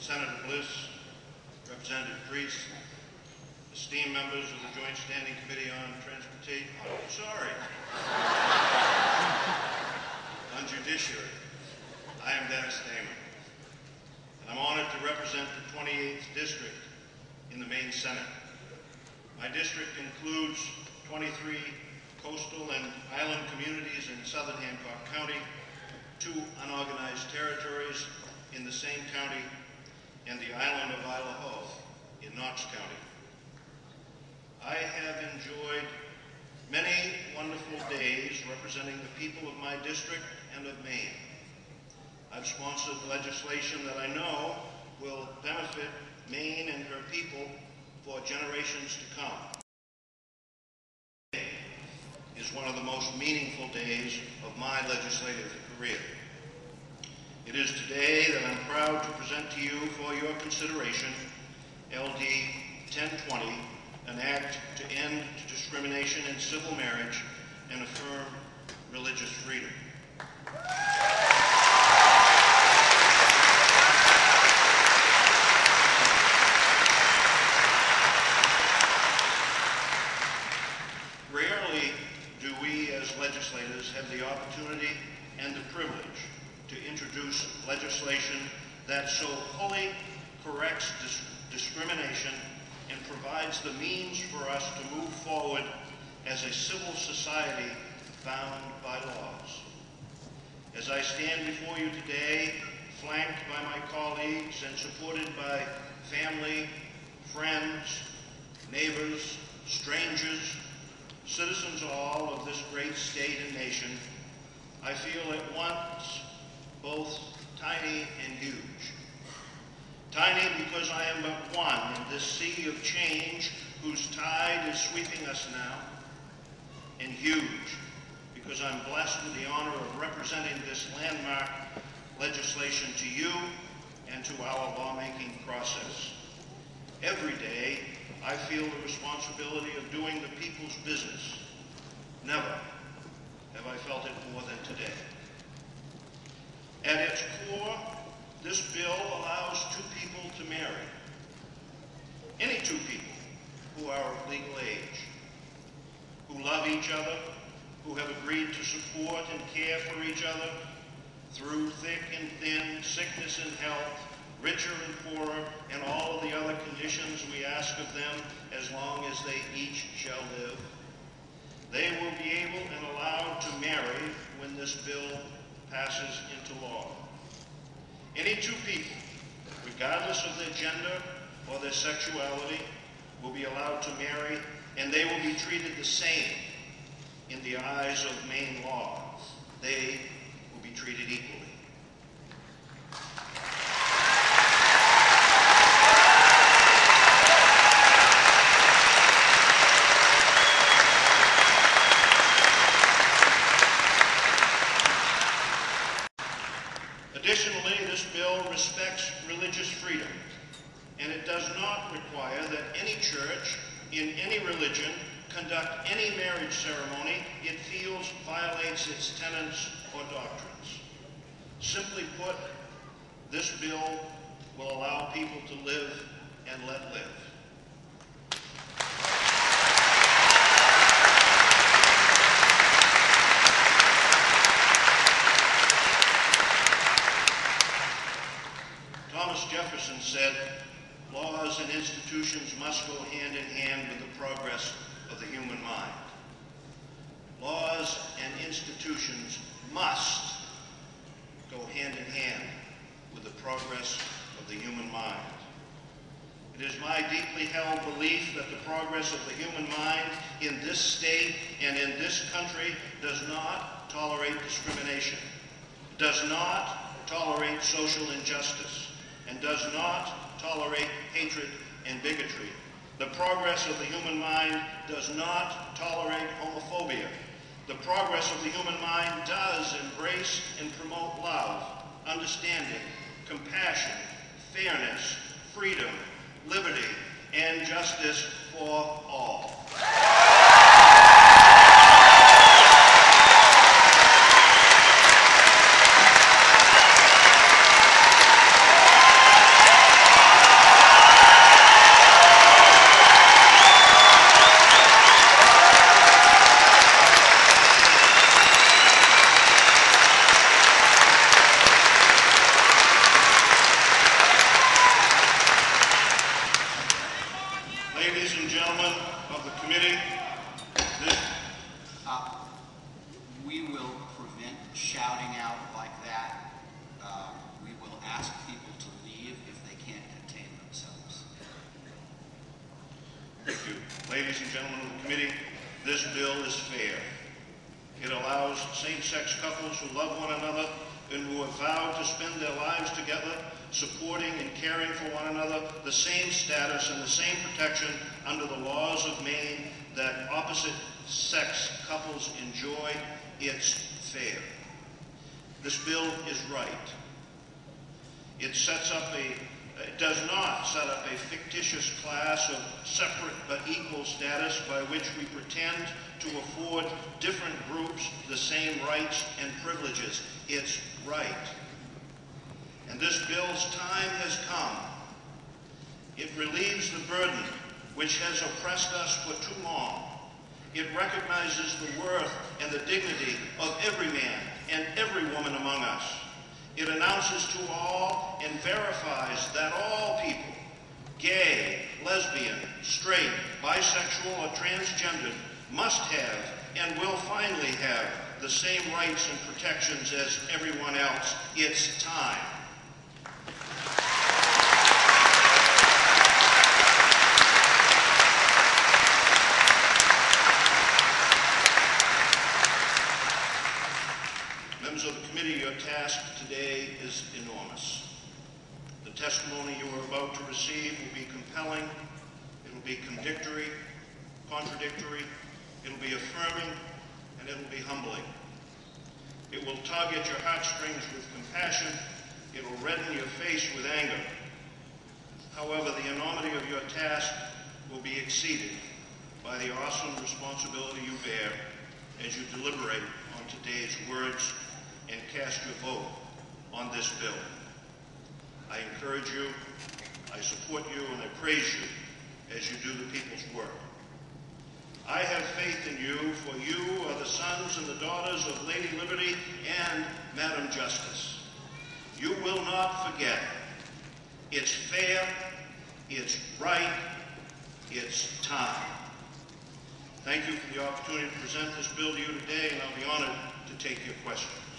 Senator Bliss, Representative Priest, esteemed members of the Joint Standing Committee on Transportation, on Judiciary. I am Dennis Damon, and I'm honored to represent the 28th District in the Maine Senate. My district includes 23 coastal and island communities in southern Hancock County, 2 unorganized territories in the same county, and the island of Isle Howe in Knox County. I have enjoyed many wonderful days representing the people of my district and of Maine. I've sponsored legislation that I know will benefit Maine and her people for generations to come. Today is one of the most meaningful days of my legislative career. It is today that I'm proud to present to you for your consideration LD 1020, an act to end discrimination in civil marriage and affirm religious freedom. Rarely do we as legislators have the opportunity and the privilege to introduce legislation that so fully corrects discrimination and provides the means for us to move forward as a civil society bound by laws. As I stand before you today, flanked by my colleagues and supported by family, friends, neighbors, strangers, citizens all of this great state and nation, I feel at once both tiny and huge. Tiny because I am but one in this sea of change whose tide is sweeping us now, and huge because I'm blessed with the honor of representing this landmark legislation to you and to our lawmaking process. Every day, I feel the responsibility of doing the people's business. Never have I felt it more than today. At its core, this bill allows 2 people to marry. Any 2 people who are of legal age, who love each other, who have agreed to support and care for each other through thick and thin, sickness and health, richer and poorer, and all of the other conditions we ask of them as long as they each shall live. They will be able and allowed to marry when this bill passes into law. Any 2 people, regardless of their gender or their sexuality, will be allowed to marry, and they will be treated the same in the eyes of Maine law. They will be treated equally. Additionally, this bill respects religious freedom, and it does not require that any church in any religion conduct any marriage ceremony it feels violates its tenets or doctrines. Simply put, this bill will allow people to live and let live. Thomas Jefferson said, "Laws and institutions must go hand in hand with the progress of the human mind." Laws and institutions must go hand in hand with the progress of the human mind. It is my deeply held belief that the progress of the human mind in this state and in this country does not tolerate discrimination, does not tolerate social injustice, and does not tolerate hatred and bigotry. The progress of the human mind does not tolerate homophobia. The progress of the human mind does embrace and promote love, understanding, compassion, fairness, freedom, liberty, and justice for all. ladies and gentlemen of the committee, this bill is fair. It allows same-sex couples who love one another and who have vowed to spend their lives together, supporting and caring for one another, the same status and the same protection under the laws of Maine that opposite-sex couples enjoy. It's fair. This bill is right. It does not set up a fictitious class of separate but equal status by which we pretend to afford different groups the same rights and privileges. It's right. And this bill's time has come. It relieves the burden which has oppressed us for too long. It recognizes the worth and the dignity of every man and every woman among us. It announces to all and verifies that all people, gay, lesbian, straight, bisexual, or transgendered, must have and will finally have the same rights and protections as everyone else. It's time. Members of the committee, your task today is enormous. The testimony you are about to receive will be compelling, it will be contradictory, it will be affirming, and it will be humbling. It will tug at your heartstrings with compassion, it will redden your face with anger. However, the enormity of your task will be exceeded by the awesome responsibility you bear as you deliberate on today's words and cast your vote on this bill. I encourage you, I support you, and I praise you as you do the people's work. I have faith in you, for you are the sons and the daughters of Lady Liberty and Madam Justice. You will not forget. It's fair, it's right, it's time. Thank you for the opportunity to present this bill to you today, and I'll be honored to take your questions.